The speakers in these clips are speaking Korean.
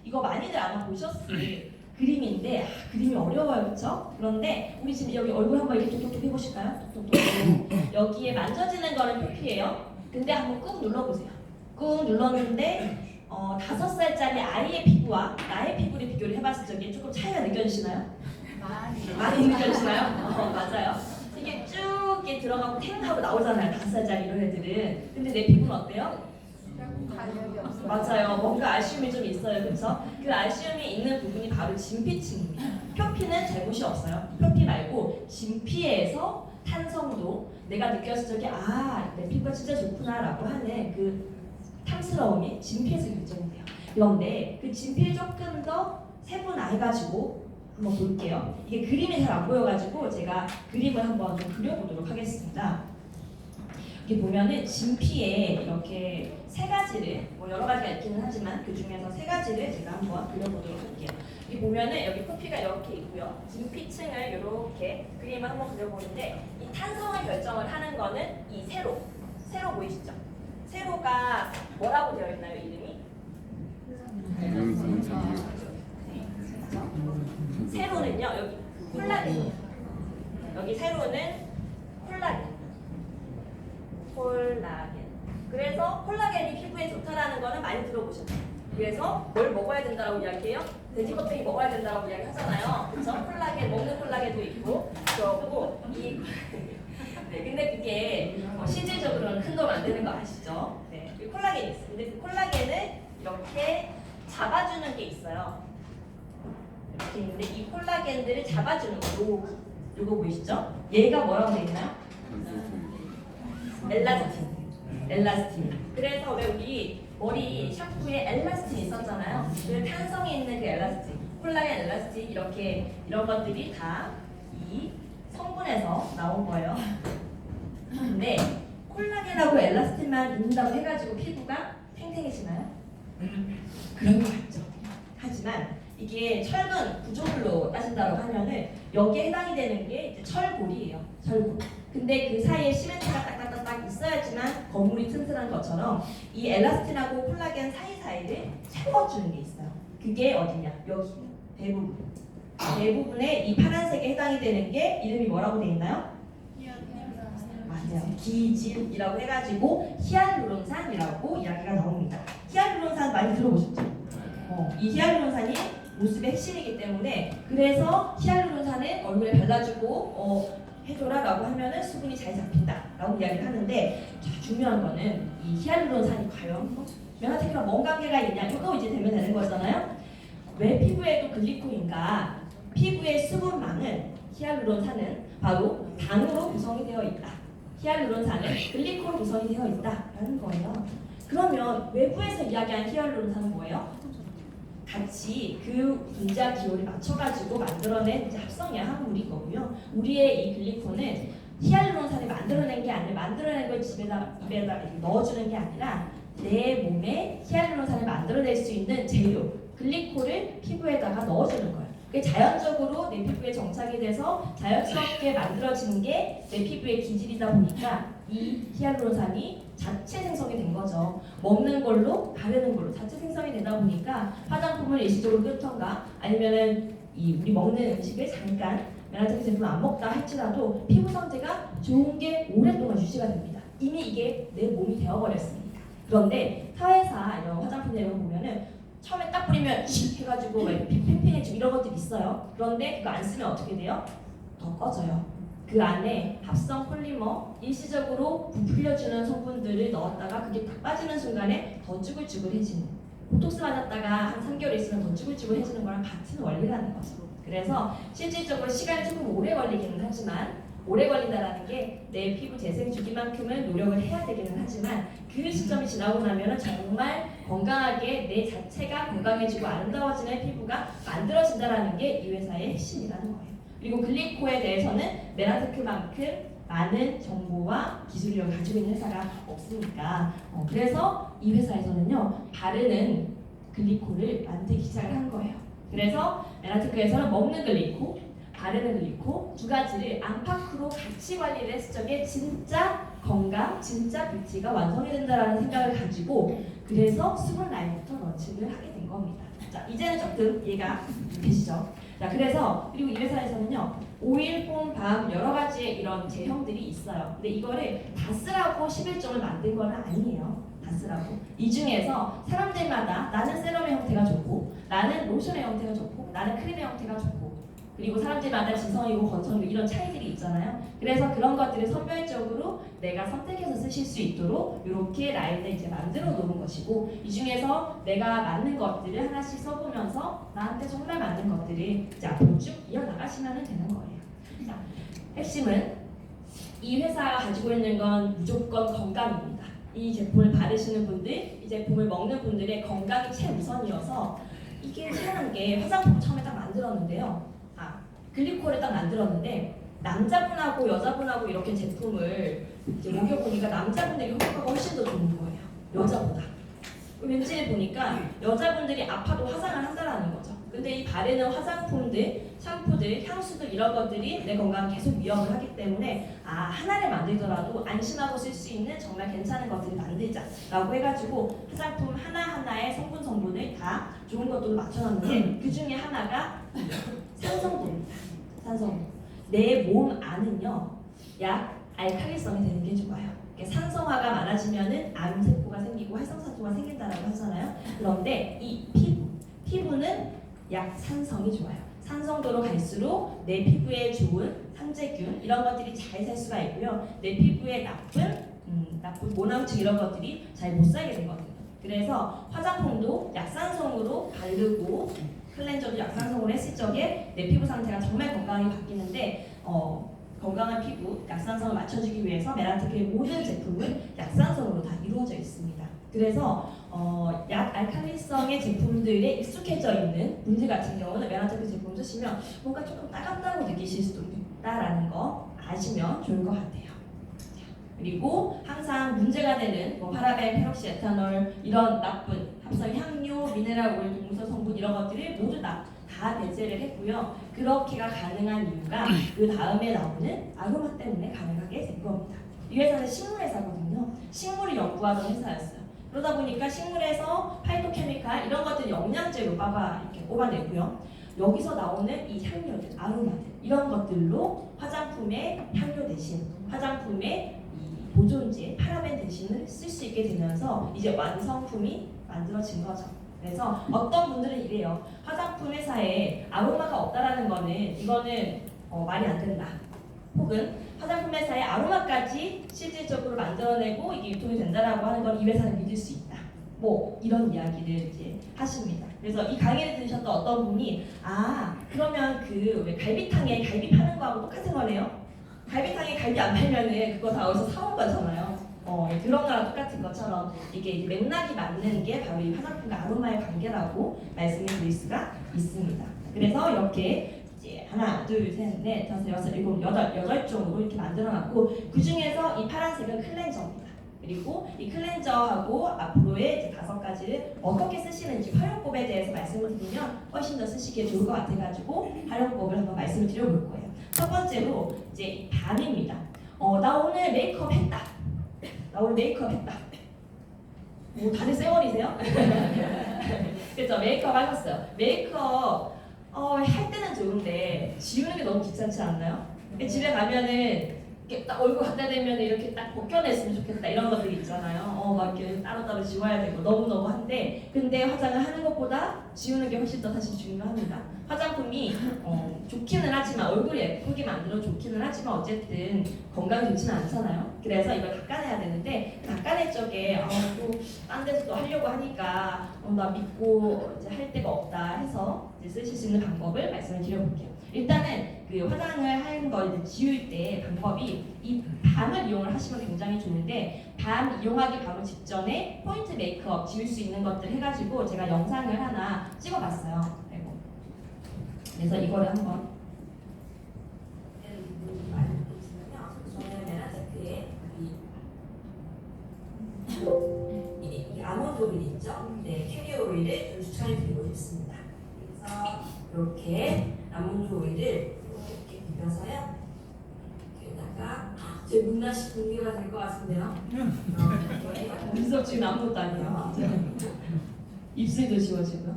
이거 많이들 아마 보셨을 그림인데 그림이 어려워요, 그렇죠? 그런데 우리 지금 여기 얼굴 한번 이렇게 톡톡톡 해보실까요? 톡톡톡. 여기에 만져지는 거는 표피예요. 근데 한번 꾹 눌러보세요. 꾹 눌렀는데 5살짜리 아이의 피부와 나의 피부를 비교를 해봤을 적에 조금 차이가 느껴지시나요? 많이 느껴지시나요? 맞아요. 이게 쭉 이렇게 들어가고 탱 하고 나오잖아요. 5살짜리 이런 애들은. 근데 내 피부는 어때요? 맞아요. 뭔가 아쉬움이 좀 있어요. 그렇죠? 그 아쉬움이 있는 부분이 바로 진피층입니다. 표피는 잘못이 없어요. 표피 말고 진피에서 탄성도 내가 느꼈을 적에 내 피부가 진짜 좋구나 라고 하는 그 탐스러움이 진피에서 결정이 돼요. 그런데 그 진피를 조금 더 세분화해가지고 한번 볼게요. 이게 그림이 잘 안 보여가지고 제가 그림을 한번 좀 그려보도록 하겠습니다. 여기 보면은 진피에 이렇게 세 가지를 여러 가지가 있기는 하지만 그 중에서 세 가지를 제가 한번 그려보도록 할게요. 여기 보면은 여기 표피가 이렇게 있고요. 진피층을 이렇게 그림을 한번 그려보는데 이 탄성을 결정을 하는 거는 이 세로 보이시죠? 세로가 뭐라고 되어 있나요, 이름이? 세로는요, 여기 콜라겐. 여기 세로는 콜라겐. 그래서 콜라겐이 피부에 좋다라는 거는 많이 들어보셨죠? 그래서 뭘 먹어야 된다고 이야기해요? 돼지 껍데기 먹어야 된다고 이야기 하잖아요. 그렇죠? 콜라겐, 먹는 콜라겐도 있고 그렇고 네, 근데 그게 실질적으로는 큰 도움 안 되는 거 아시죠? 네, 이 콜라겐이 있어요. 근데 그 콜라겐을 이렇게 잡아주는 게 있어요. 이렇게 있는데 이 콜라겐들을 잡아주는 거, 요거 보이시죠? 얘가 뭐라고 되어 있나요? 엘라스틴. 그래서 왜 우리 머리 샴푸에 엘라스틴 있었잖아요. 그 탄성이 있는 그 엘라스틴, 콜라겐 엘라스틴 이런 것들이 다 이 성분에서 나온 거예요. 근데 콜라겐하고 엘라스틴만 있는다고 해가지고 피부가 탱탱해지나요? 그런 거 같죠. 하지만 이게 철분 구조물로 따진다고 하면은 여기에 해당이 되는 게 이제 철골이에요. 철골. 근데 그 사이에 시멘트가 딱딱딱딱 있어야지만 건물이 튼튼한 것처럼 이 엘라스틴하고 콜라겐 사이사이를 채워주는 게 있어요. 그게 어디냐? 여기 대부분에 이 파란색에 해당이 되는 게 이름이 뭐라고 돼 있나요? 맞아요. 기질이라고 해가지고 히알루론산이라고 이야기가 나옵니다. 히알루론산 많이 들어보셨죠? 이 히알루론산이 모습의 핵심이기 때문에 그래서 히알루론산을 얼굴에 발라주고 해줘라라고 하면은 수분이 잘 잡힌다라고 이야기를 하는데 중요한 거는 이 히알루론산이 과연 면화테크랑 뭔 관계가 있냐 이거 이제 되면 되는 거잖아요. 왜 피부에도 글리코인가? 피부의 수분망은 히알루론산은 바로 당으로 구성이 되어 있다. 히알루론산은 글리콜 구성이 되어 있다라는 거예요. 그러면 외부에서 이야기한 히알루론산은 뭐예요? 같이 그 분자 기호를 맞춰가지고 만들어낸 이제 합성이야 화합물인 거고요. 우리의 이 글리코는 히알루론산이 만들어낸 게 아니라 만들어낸 걸 입에다 이렇게 넣어주는 게 아니라 내 몸에 히알루론산을 만들어낼 수 있는 재료 글리코를 피부에다가 넣어주는 거예요. 그게 자연적으로 내 피부에 정착이 돼서 자연스럽게 만들어지는 게 내 피부의 기질이다 보니까 이 히알루론산이 자체 생성이 된 거죠. 먹는 걸로 바르는 걸로 자체 생성이 되다 보니까 화장품을 일시적으로 끊던가 아니면은 우리 먹는 음식을 잠깐 면화테크 제품 안 먹다 할지라도 피부 상태가 좋은 게 오랫동안 유지가 됩니다. 이미 이게 내 몸이 되어버렸으니까. 그런데 타회사 이런 화장품 내용 보면은 처음에 딱 뿌리면 씩 해가지고 팽팽해지고 이런 것들이 있어요. 그런데 그거 안 쓰면 어떻게 돼요? 더 꺼져요. 그 안에 합성 폴리머 일시적으로 부풀려주는 성분들을 넣었다가 그게 딱 빠지는 순간에 더 쭈글쭈글해지는 보톡스 맞았다가 한 3개월 있으면 더 쭈글쭈글해지는 거랑 같은 원리라는 거죠. 그래서 실질적으로 시간이 조금 오래 걸리기는 하지만 오래 걸린다라는 게 내 피부 재생 주기만큼은 노력을 해야 되기는 하지만 그 시점이 지나고 나면 정말 건강하게 내 자체가 건강해지고 아름다워지는 피부가 만들어진다라는 게 이 회사의 핵심이라는 거예요. 그리고 글리코에 대해서는 면화테크만큼 많은 정보와 기술력을 가지고 있는 회사가 없으니까 그래서 이 회사에서는요 바르는 글리코를 만들기 시작을 한 거예요. 그래서 면화테크에서는 먹는 글리코, 바르는 글리코 두 가지를 안팎으로 같이 관리를 했을 적에 진짜 건강, 진짜 뷰티가 완성이 된다라는 생각을 가지고 그래서 수분 라인부터 런칭을 하게 된 겁니다. 자, 이제는 조금 이해가 되시죠? 자, 그래서 그리고 이 회사에서는요, 오일, 폼, 밤 여러 가지의 이런 제형들이 있어요. 근데 이거를 다 쓰라고 11종을 만든 건 아니에요. 다 쓰라고. 이 중에서 사람들마다 나는 세럼의 형태가 좋고, 나는 로션의 형태가 좋고, 나는 크림의 형태가 좋고, 그리고 사람들마다 지성이고 건성이고 이런 차이들이 있잖아요. 그래서 그런 것들을 선별적으로 내가 선택해서 쓰실 수 있도록 이렇게 라인을 이제 만들어 놓은 것이고, 이 중에서 내가 맞는 것들을 하나씩 써보면서 나한테 정말 맞는 것들을 이제 앞으로 쭉 이어나가시면 되는 거예요. 자, 핵심은 이 회사가 가지고 있는 건 무조건 건강입니다. 이 제품을 바르시는 분들, 이 제품을 먹는 분들의 건강이 최우선이어서 이게 희한한 게 화장품 처음에 딱 만들었는데요. 글리코를 딱 만들었는데 남자분하고 여자분하고 이렇게 제품을 이제 먹여보니까 남자분들이 효과가 훨씬 더 좋은 거예요. 여자보다. 왠지 보니까 여자분들이 아파도 화장을 한다라는 거죠. 근데 이 바르는 화장품들, 샴푸들, 향수들 이런 것들이 내 건강 계속 위협을 하기 때문에 하나를 만들더라도 안심하고 쓸 수 있는 정말 괜찮은 것들을 만들자라고 해가지고 화장품 하나하나의 성분을 다 좋은 것들로 맞춰놨는데 그 중에 하나가 산성도입니다. 산성도. 내 몸 안은요, 약 알칼리성이 되는 게 좋아요. 산성화가 많아지면은 암세포가 생기고 활성산소가 생긴다라고 하잖아요. 그런데 이 피부는 약산성이 좋아요. 산성도로 갈수록 내 피부에 좋은 상재균 이런 것들이 잘 살 수가 있고요. 내 피부에 나쁜 모낭증 이런 것들이 잘 못 살게 되거든요. 그래서 화장품도 약산성으로 바르고 클렌저도 약산성으로 했을 적에 내 피부 상태가 정말 건강히 바뀌는데 건강한 피부, 약산성을 맞춰주기 위해서 메라테크의 모든 제품은 약산성으로 다 이루어져 있습니다. 그래서 약 알칼리성의 제품들에 익숙해져 있는 분들 같은 경우는 메라테크 제품 쓰시면 뭔가 조금 따갑다고 느끼실 수도 있다라는 거 아시면 좋을 것 같아요. 그리고 항상 문제가 되는 파라벤, 페록시, 에탄올 이런 나쁜 합성 향료, 미네랄 오일, 동서 성분 이런 것들을 모두 다 배제를 했고요. 그렇게가 가능한 이유가 그 다음에 나오는 아로마 때문에 가능하게 된 겁니다. 이 회사는 식물회사거든요. 식물을 연구하던 회사였어요. 그러다 보니까 식물에서 파이토케미칼 이런 것들 영양제로 이렇게 뽑아내고요. 여기서 나오는 이 향료들, 아로마들 이런 것들로 화장품의 향료 대신 화장품의 이 보존제, 파라벤 대신을 쓸 수 있게 되면서 이제 완성품이 만들어진 거죠. 그래서 어떤 분들은 이래요. 화장품 회사에 아로마가 없다라는 이거는 말이 안 된다. 혹은 화장품 회사에 아로마까지 실질적으로 만들어내고 이게 유통이 된다라고 하는 건 이 회사는 믿을 수 있다. 이런 이야기를 이제 하십니다. 그래서 이 강의를 들으셨던 어떤 분이 그러면 왜 갈비탕에 갈비 파는 거하고 똑같은 거네요. 갈비탕에 갈비 안 팔면은 그거 다 어디서 사온 거잖아요. 그런 거랑 똑같은 것처럼 이게 이제 맥락이 맞는 게 바로 이 화장품과 아로마의 관계라고 말씀을 드릴 수가 있습니다. 그래서 이렇게 이제 하나, 둘, 셋, 넷, 다섯, 여섯, 일곱, 여덟 종으로 이렇게 만들어놨고 그 중에서 이 파란색은 클렌저입니다. 그리고 이 클렌저하고 앞으로의 이제 5가지를 어떻게 쓰시는지 활용법에 대해서 말씀을 드리면 훨씬 더 쓰시기에 좋을 것 같아가지고 활용법을 한번 말씀을 드려볼 거예요. 첫 번째로 이제 밤입니다. 나 오늘 메이크업 했다. 다들 쌩얼이세요? 그렇죠. 메이크업 하셨어요. 메이크업 할 때는 좋은데 지우는 게 너무 귀찮지 않나요? 집에 가면은 이렇게 딱 얼굴 갖다 대면 이렇게 딱 벗겨냈으면 좋겠다 이런 것들이 있잖아요. 막 이렇게 따로따로 지워야 되고 너무너무 한데 근데 화장을 하는 것보다 지우는 게 훨씬 더 사실 중요합니다. 화장품이 좋기는 하지만 얼굴이 예쁘게 만들어 좋기는 하지만 어쨌든 건강에 좋지는 않잖아요. 그래서 이걸 닦아내야 되는데 닦아낼 적에 또 딴 데서 또 하려고 하니까 나 믿고 이제 할 데가 없다 해서 이제 쓰실 수 있는 방법을 말씀을 드려볼게요. 일단은 그 화장을 하는 거 이제 지울 때 방법이 이 밤을 이용을 하시면 굉장히 좋은데 밤 이용하기 바로 직전에 포인트 메이크업 지울 수 있는 것들 해가지고 제가 영상을 하나 찍어봤어요. 그래서 이거를 한번 저는 메라테크의 이 아몬드 오일 있죠? 네, 캐리어 오일을 좀 추천해드리고 싶습니다. 그래서 이렇게 아몬드 오일을 이렇게 비벼서요. 여기다가 제 문나시 분비가 될 것 같은데요. 눈썹 지금 아무것도 아니에요. 입술도 지워지고요.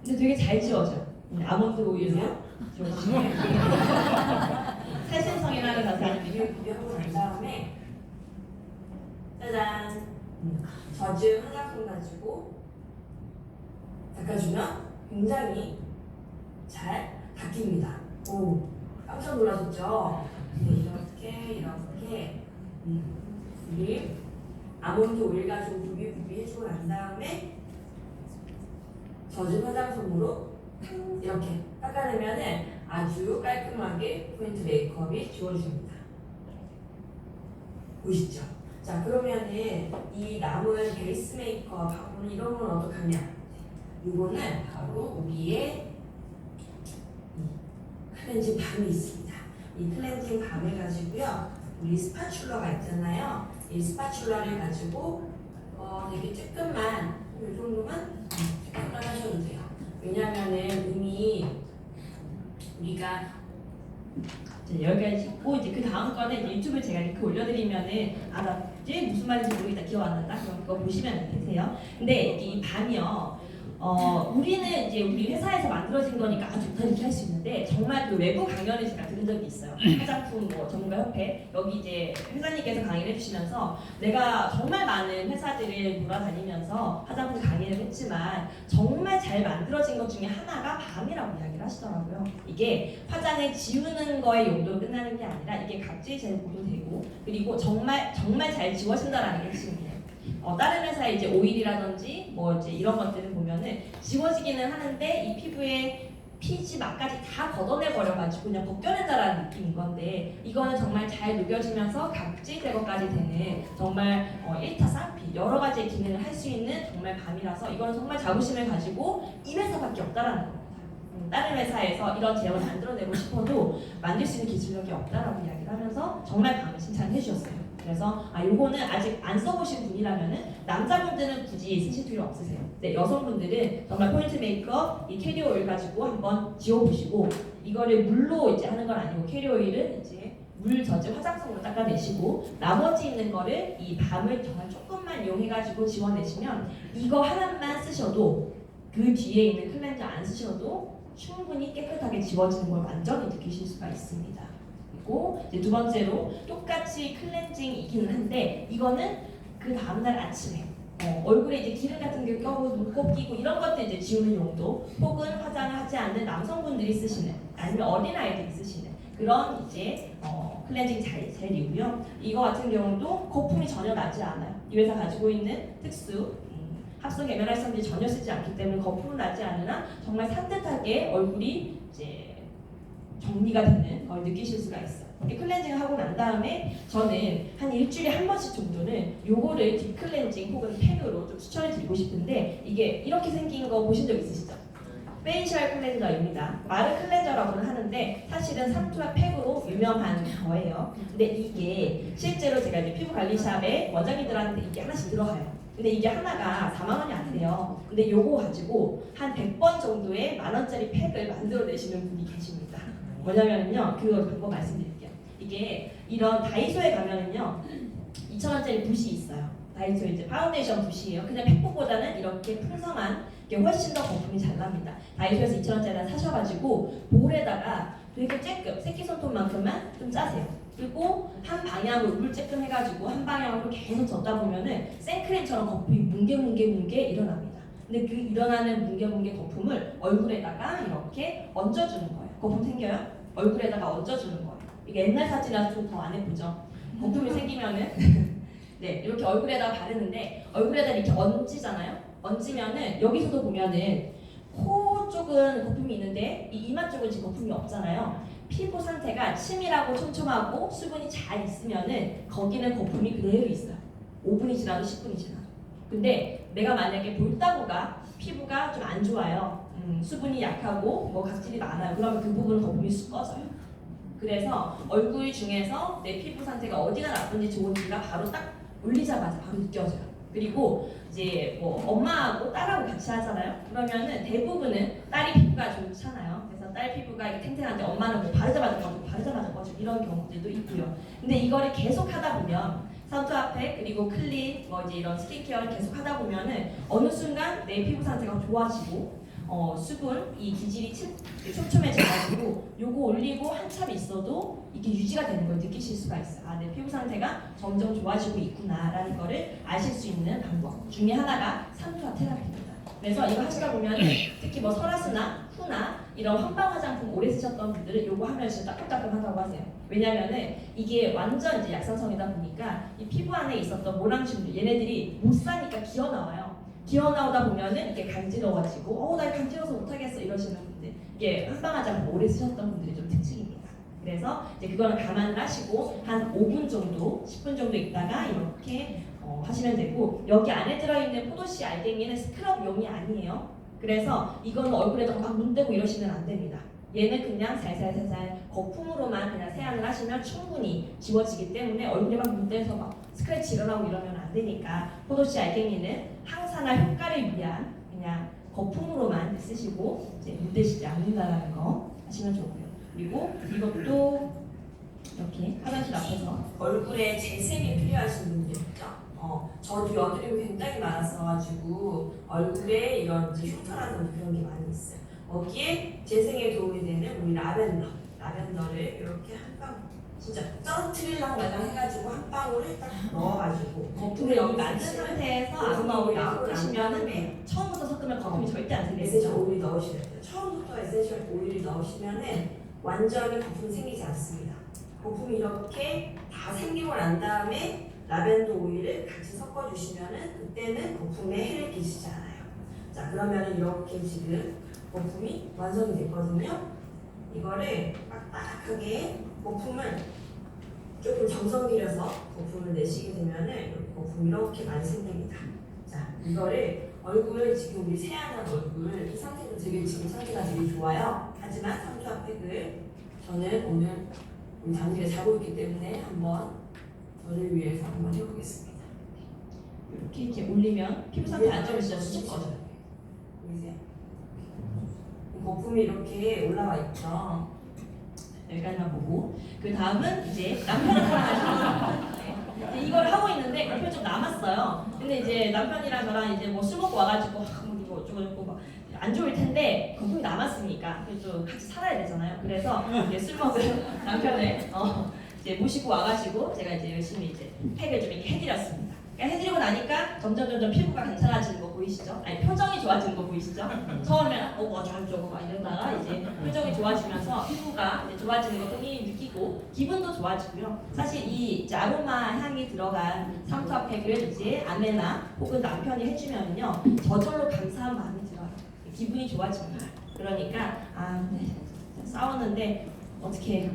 근데 되게 잘 지워져. 아몬드 오일로 지워지면 살생성이라는 자세한 비벼고 난 다음에 짜잔 젖은 화장품 가지고 닦아주면 굉장히 잘 닦입니다. 오, 깜짝 놀라셨죠? 네, 이렇게 우리 아몬드 오일 가지고 부비부비 해주고 난 다음에 젖은 화장솜으로 이렇게 닦아내면은 아주 깔끔하게 포인트 메이크업이 지워집니다. 보이시죠? 자, 그러면은 이 남은 베이스 메이크업하고는 이런 건 어떡하냐? 이거는 바로 우리의 클렌징 밤이 있습니다. 이 클렌징 밤을 가지고요, 우리 스파츌러가 있잖아요. 이 스파츌러를 가지고 되게 조금만, 이 정도만 조금만 하셔도 돼요. 왜냐면은 이미 우리가 여기까지 있고 이제 그 다음 거는 이제 유튜브에 제가 링크 올려드리면은 나 이제 무슨 말인지 모르겠다 기억 안 난다 그럼 그거 보시면 되세요. 근데 이 밤이요. 우리는 이제 우리 회사에서 만들어진 거니까 좋다 이렇게 할 수 있는데 정말 그 외부 강연을 제가 들은 적이 있어요. 화장품 전문가 협회 여기 이제 회사님께서 강의를 해주시면서 내가 정말 많은 회사들을 돌아다니면서 화장품 강의를 했지만 정말 잘 만들어진 것 중에 하나가 밤이라고 이야기를 하시더라고요. 이게 화장을 지우는 거에 용도로 끝나는 게 아니라 이게 각질 제거도 되고 그리고 정말 잘 지워진다라는 게 핵심이에요. 다른 회사의 이제 오일이라든지 뭐 이제 이런 것들을 보면은 지워지기는 하는데 이 피부에 피지 막까지 다 걷어내 버려가지고 그냥 벗겨낸다라는 느낌인 건데 이거는 정말 잘 녹여지면서 각질 제거까지 되는 정말 1타 쌍피 여러 가지의 기능을 할 수 있는 정말 밤이라서 이거는 정말 자부심을 가지고 이 회사밖에 없다라는 겁니다. 다른 회사에서 이런 제형을 만들어내고 싶어도 만들 수 있는 기술력이 없다라고 이야기를 하면서 정말 밤을 칭찬해 주셨어요. 그래서 요거는 아직 안 써보신 분이라면은 남자분들은 굳이 쓰실 필요 없으세요. 네, 여성분들은 정말 포인트 메이크업 이 캐리어 오일 가지고 한번 지워보시고 이거를 물로 이제 하는 건 아니고 캐리어 오일은 이제 물 젖은 화장솜으로 닦아내시고 나머지 있는 거를 이 밤을 정말 조금만 이용해가지고 지워내시면 이거 하나만 쓰셔도 그 뒤에 있는 클렌저 안 쓰셔도 충분히 깨끗하게 지워지는 걸 완전히 느끼실 수가 있습니다. 그리고 이제 두 번째로 똑같이 클렌징이기는 한데 이거는 그 다음날 아침에 얼굴에 이제 기름 같은 게 껴고 눈곱 끼고 이런 것들 이제 지우는 용도 혹은 화장을 하지 않는 남성분들이 쓰시는 아니면 어린아이들이 쓰시는 그런 이제 클렌징 젤이고요. 이거 같은 경우도 거품이 전혀 나지 않아요. 이 회사 가지고 있는 특수 합성 계면활성제 전혀 쓰지 않기 때문에 거품은 나지 않으나 정말 산뜻하게 얼굴이 이제 정리가 되는 걸 느끼실 수가 있어요. 이렇게 클렌징을 하고 난 다음에 저는 한 일주일에 한 번씩 정도는 요거를 딥클렌징 혹은 팩으로 좀 추천을 드리고 싶은데 이게 이렇게 생긴 거 보신 적 있으시죠? 페이셜 클렌저입니다. 마르 클렌저라고는 하는데 사실은 삼투압 팩으로 유명한 거예요. 근데 이게 실제로 제가 이제 피부관리샵에 원장님들한테 이게 하나씩 들어가요. 근데 이게 하나가 4만 원이 안 돼요. 근데 요거 가지고 한 100번 정도의 만원짜리 팩을 만들어내시는 분이 계십니다. 뭐냐면요, 그거 방법 말씀드릴게요. 이게 이런 다이소에 가면은요, 2,000원짜리 붓이 있어요. 다이소 이제 파운데이션 붓이에요. 그냥 팩보다는 이렇게 풍성한 게 훨씬 더 거품이 잘 납니다. 다이소에서 2,000원짜리 사셔가지고 볼에다가 되게 쬐끔 새끼손톱만큼만 좀 짜세요. 그리고 한 방향으로 물 쬐끔 해가지고 한 방향으로 계속 젓다 보면은 생크림처럼 거품이 뭉게뭉게 일어납니다. 근데 그 일어나는 뭉게뭉게 거품을 얼굴에다가 이렇게 얹어주는 거예요. 거품 생겨요? 얼굴에다가 얹어주는 거예요. 이게 옛날 사진이라서 좀 더 안 예쁘죠? 거품이 생기면은 네, 이렇게 얼굴에다가 바르는데 얼굴에다 이렇게 얹지잖아요? 얹으면은 여기서도 보면은 코 쪽은 거품이 있는데 이 이마 쪽은 지금 거품이 없잖아요. 피부 상태가 치밀하고 촘촘하고 수분이 잘 있으면은 거기는 거품이 그대로 있어요. 5분이 지나도 10분이 지나도. 근데 내가 만약에 볼따구가 피부가 좀 안 좋아요. 수분이 약하고 뭐 각질이 많아요. 그러면 그 부분은 거품이 쑥 꺼져요. 그래서 얼굴 중에서 내 피부 상태가 어디가 나쁜지 좋은지가 바로 딱 올리자마자 바로 느껴져요. 그리고 이제 뭐 엄마하고 딸하고 같이 하잖아요. 그러면은 대부분은 딸이 피부가 좋잖아요. 그래서 딸 피부가 이렇게 탱탱한데 엄마는 뭐 바르자마자 꺼지고 이런 경우들도 있고요. 근데 이거를 계속 하다 보면 선투압팩 그리고 클린 뭐 이제 이런 스킨케어를 계속 하다 보면은 어느 순간 내 피부 상태가 좋아지고 수분 이 기질이 촘촘해져가지고 요거 올리고 한참 있어도 이게 유지가 되는 걸 느끼실 수가 있어요. 아, 내 피부 상태가 점점 좋아지고 있구나라는 거를 아실 수 있는 방법 중에 하나가 삼투압 테라피입니다. 그래서 이거 하시다 보면 특히 뭐 설화수나 후나 이런 한방 화장품 오래 쓰셨던 분들은 요거 하면 진짜 따끔따끔하다고 하세요. 왜냐면은 이게 완전 이제 약산성이다 보니까 이 피부 안에 있었던 모낭균들 얘네들이 못 사니까 기어 나와요. 기어 나오다 보면은 이게 간지러워지고 나 간지러워서 못하겠어 이러시는 분들, 이게 한방 화장품 오래 쓰셨던 분들이 좀 특징입니다. 그래서 이제 그거는 감안을 하시고 한 5분 정도, 10분 정도 있다가 이렇게 하시면 되고, 여기 안에 들어있는 포도씨 알갱이는 스크럽용이 아니에요. 그래서 이거는 얼굴에다가 막 문대고 이러시면 안 됩니다. 얘는 그냥 살살살살 거품으로만 그냥 세안을 하시면 충분히 지워지기 때문에 얼굴에 막 문대서 막 스크래치 일어나고 이러면 안 되니까 포도씨 알갱이는 항산화 효과를 위한 그냥 거품으로만 쓰시고 이제 문대시지 않는다라는 거 하시면 좋고요. 그리고 이것도 이렇게 화장실 앞에서 얼굴에 재생이 필요하신 분들 있죠? 저도 여드름이 굉장히 많았어가지고 얼굴에 이런 이제 흉터라든지 그런 게 많이 있어요. 거기에 재생에 도움이 되는 우리 라벤더를 이렇게 한 방, 진짜 떨어뜨리려고 마냥 해가지고 한 방울을 딱 넣어가지고 거품을 여기 만든 상태에서 아로마 오일을 섞으시면은 처음부터 섞으면 거품이 절대 안 에센셜 생기죠. 오일 넣으셔야 돼요. 처음부터 에센셜 오일을 넣으시면은 완전히 거품 생기지 않습니다. 거품이 이렇게 다 생기고 난 다음에 라벤더 오일을 같이 섞어주시면은 그때는 거품에 해를 끼치지 않아요. 자, 그러면은 이렇게 지금 거품이 완성이 됐거든요. 이거를 빡빡하게 거품을 조금 정성 들여서 거품을 내시게 되면은 이렇게 거품이 이렇게 많이 생깁니다. 자, 이거를 얼굴 지금 우리 세안한 얼굴 이 상태도 되게 지금 상태가 되게 좋아요. 하지만 삼투압 팩을 저는 오늘 우리 당일에 자고 있기 때문에 한번 저를 위해서 한번 해보겠습니다. 이렇게 이제 올리면 피부 상태 안 좋으시죠? 수축 거죠. 보이세요? 거품이 이렇게 올라와 있죠. 여기까지만 보고 그 다음은 이제 남편을 사랑하시는 이제 이걸 하고 있는데 남편 좀 남았어요. 근데 이제 남편이랑 저랑 이제 뭐 술 먹고 와가지고 뭐 이거 어쩌고 막 안 좋을 텐데 거품이 남았으니까 그래도 같이 살아야 되잖아요. 그래서 이제 술 먹은 남편을 이제 모시고 와가지고 제가 이제 열심히 이제 팩을 좀 이렇게 해드렸습니다. 그러니까 해드리고 나니까 점점 피부가 괜찮아지는 거 보이시죠? 아니 표정이 좋아지는 거 보이시죠? 처음에는 저거 막 이러다가 이제 표정이 좋아지면서 피부가 이제 좋아지는 거 본인이 느끼고 기분도 좋아지고요. 사실 이 이제 아로마 향이 들어간 삼투압 팩을 이제 아내나 혹은 남편이 해주면요 저절로 감사한 마음이 들어요. 기분이 좋아집니다. 그러니까 싸웠는데 어떻게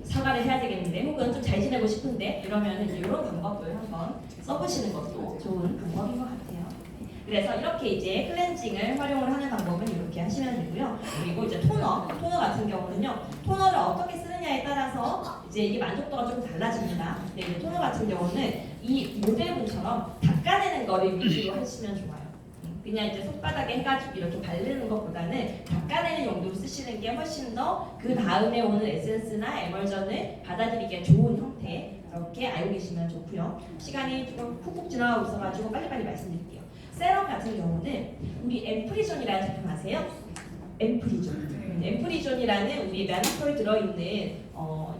사과를 해야 되겠는데 혹은 좀 잘 지내고 싶은데 이러면 이제 이런 방법을 한번 써보시는 것도 좋은 방법인 것 같아요. 그래서 이렇게 이제 클렌징을 활용을 하는 방법은 이렇게 하시면 되고요. 그리고 이제 토너 같은 경우는요. 토너를 어떻게 쓰느냐에 따라서 이제 이게 만족도가 조금 달라집니다. 근데 이제 토너 같은 경우는 이 모델분처럼 닦아내는 거를 위주로 하시면 좋아요. 그냥 이제 손바닥에 해가지고 이렇게 바르는 것보다는 닦아내는 용도로 쓰시는 게 훨씬 더 그 다음에 오는 에센스나 에멀전을 받아들이기에 좋은 형태 이렇게 알고 계시면 좋고요. 시간이 조금 훅훅 지나가고 있어가지고 빨리빨리 말씀드릴게요. 세럼 같은 경우는 우리 엠프리존이라는 제품 아세요? 엠프리존이라는 우리 매니큐어에 들어있는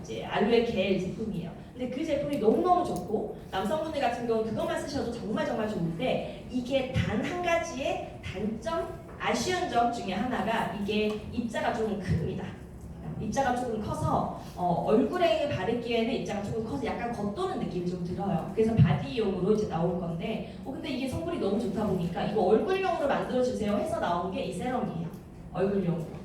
이제 알로에 겔 제품이에요. 근데 그 제품이 너무너무 좋고 남성분들 같은 경우는 그것만 쓰셔도 정말 좋은데 이게 단 한 가지의 단점, 아쉬운 점 중에 하나가 이게 입자가 조금 큽니다. 입자가 조금 커서 얼굴에 바르기에는 입자가 조금 커서 약간 겉도는 느낌이 좀 들어요. 그래서 바디용으로 이제 나올 건데 근데 이게 성분이 너무 좋다 보니까 이거 얼굴용으로 만들어주세요 해서 나온 게 이 세럼이에요. 얼굴용으로.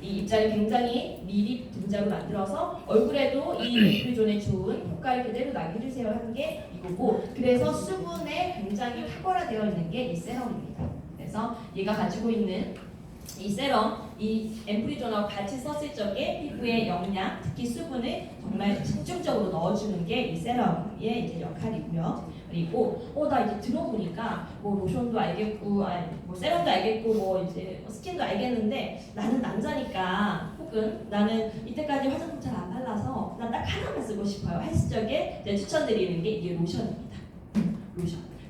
이 입자를 굉장히 미리 분자로 만들어서 얼굴에도 이 엠프리존의 좋은 효과를 그대로 나게 해주세요 하는 게 이거고, 그래서 수분에 굉장히 탁월화되어 있는 게 이 세럼입니다. 그래서 얘가 가지고 있는 이 세럼, 이 엠프리존하고 같이 썼을 적에 피부의 영양, 특히 수분을 정말 집중적으로 넣어주는 게 이 세럼의 이제 역할이고요. 그리고 나 이제 들어보니까 뭐 로션도 알겠고, 뭐 세럼도 알겠고, 뭐 이제 스킨도 알겠는데 나는 남자니까 혹은 나는 이때까지 화장품 잘 안 발라서 난 딱 하나만 쓰고 싶어요 했을 적에 이제 추천드리는 게 이게 로션입니다.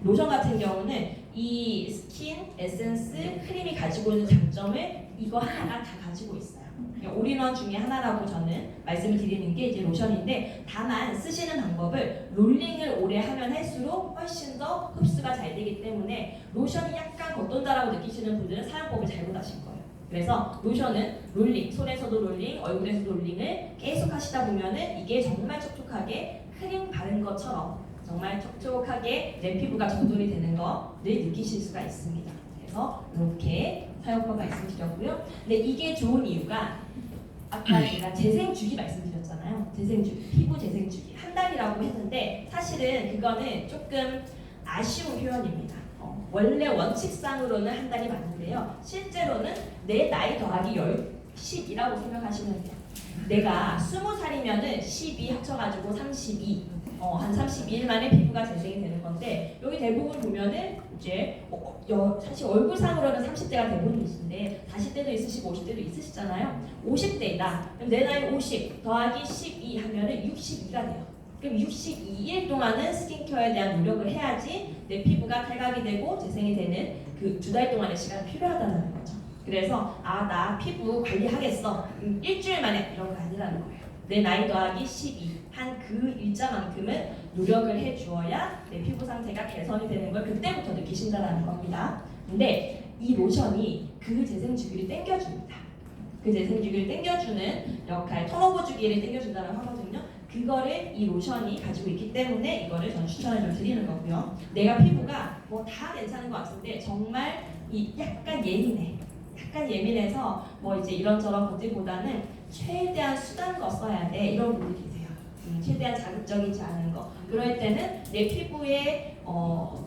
로션 같은 경우는 이 스킨, 에센스, 크림이 가지고 있는 장점을 이거 하나가 다 가지고 있어요. 올인원 중에 하나라고 저는 말씀을 드리는 게 이제 로션인데, 다만 쓰시는 방법을 롤링을 오래 하면 할수록 훨씬 더 흡수가 잘 되기 때문에 로션이 약간 겉돈다라고 느끼시는 분들은 사용법을 잘못하실 거예요. 그래서 로션은 롤링, 손에서도 롤링, 얼굴에서도 롤링을 계속 하시다 보면은 이게 정말 촉촉하게 크림 바른 것처럼 정말 촉촉하게 내 피부가 정돈이 되는 거를 느끼실 수가 있습니다. 그래서 이렇게 사용법 말씀드렸고요. 근데 이게 좋은 이유가 아까 제가 재생주기 말씀드렸잖아요. 재생주기, 피부 재생주기 한 달이라고 했는데 사실은 그거는 조금 아쉬운 표현입니다. 원래 원칙상으로는 한 달이 맞는데요. 실제로는 내 나이 더하기 10이라고 생각하시면 돼요. 내가 20살이면은 12 합쳐가지고 32, 한 32일 만에 피부가 재생이 되는 건데, 여기 대부분 보면은 이제 사실 얼굴상으로는 30대가 대부분이신데 40대도 있으시고 50대도 있으시잖아요. 50대이다. 그럼 내 나이 50 더하기 12 하면은 62가 돼요. 그럼 62일 동안은 스킨케어에 대한 노력을 해야지 내 피부가 탈각이 되고 재생이 되는 그 2달 동안의 시간이 필요하다는 거죠. 그래서 나 피부 관리하겠어. 일주일 만에 이런 거 아니라는 거예요. 내 나이 더하기 12 한 그 일자만큼은 노력을 해주어야 내 피부 상태가 개선이 되는 걸 그때부터 느끼신다는 겁니다. 근데 이 로션이 그 재생 주기를 땡겨줍니다. 그 재생 주기를 땡겨주는 역할, 턴오버 주기를 땡겨준다고 하거든요. 그거를 이 로션이 가지고 있기 때문에 이거를 전 추천을 좀 드리는 거고요. 내가 피부가 뭐 다 괜찮은 것 같은데 정말 약간 예민해. 약간 예민해서 뭐 이제 이런저런 것들보다는 최대한 순한 거 써야 돼, 이런 분들이 계세요. 최대한 자극적이지 않은 거. 그럴 때는 내 피부의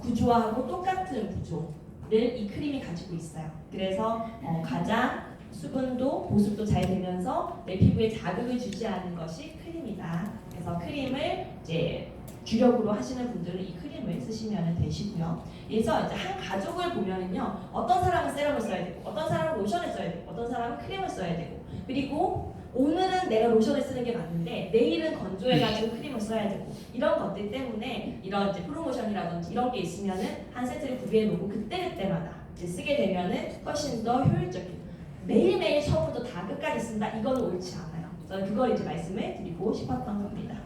구조하고 똑같은 구조를 이 크림이 가지고 있어요. 그래서 가장 수분도 보습도 잘 되면서 내 피부에 자극을 주지 않는 것이 크림이다. 그래서 크림을 이제 주력으로 하시는 분들은 이 크림을 쓰시면 되시고요. 그래서 이제 한 가족을 보면은요, 어떤 사람은 세럼을 써야 되고, 어떤 사람은 로션을 써야 되고, 어떤 사람은 크림을 써야 되고, 그리고 오늘은 내가 로션을 쓰는 게 맞는데 내일은 건조해가지고 크림을 써야 되고, 이런 것들 때문에 이런 이제 프로모션이라든지 이런 게 있으면은 한 세트를 구비해 놓고 그때마다 이제 쓰게 되면은 훨씬 더 효율적인, 매일매일 처음부터 다 끝까지 쓴다, 이거는 옳지 않아요. 저는 그걸 이제 말씀을 드리고 싶었던 겁니다.